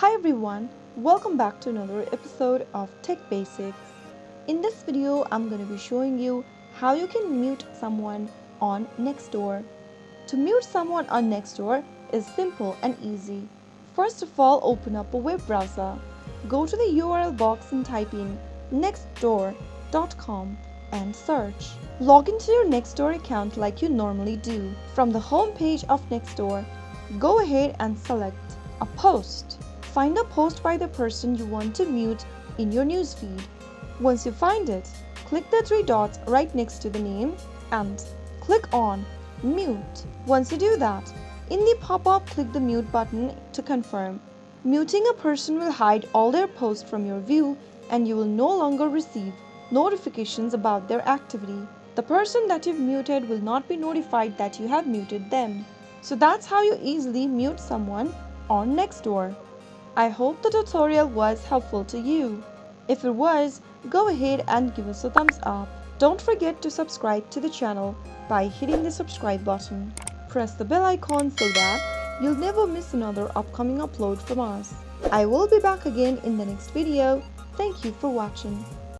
Hi everyone, welcome back to another episode of Tech Basics. In this video, I'm going to be showing you how you can mute someone on Nextdoor. To mute someone on Nextdoor is simple and easy. First of all, open up a web browser. Go to the URL box and type in nextdoor.com and search. Log into your Nextdoor account like you normally do. From the home page of Nextdoor, go ahead and select a post. Find a post by the person you want to mute in your newsfeed. Once you find it, click the three dots right next to the name and click on Mute. Once you do that, in the pop-up, click the Mute button to confirm. Muting a person will hide all their posts from your view and you will no longer receive notifications about their activity. The person that you've muted will not be notified that you have muted them. So that's how you easily mute someone on Nextdoor. I hope the tutorial was helpful to you. If it was, go ahead and give us a thumbs up. Don't forget to subscribe to the channel by hitting the subscribe button. Press the bell icon so that you'll never miss another upcoming upload from us. I will be back again in the next video. Thank you for watching.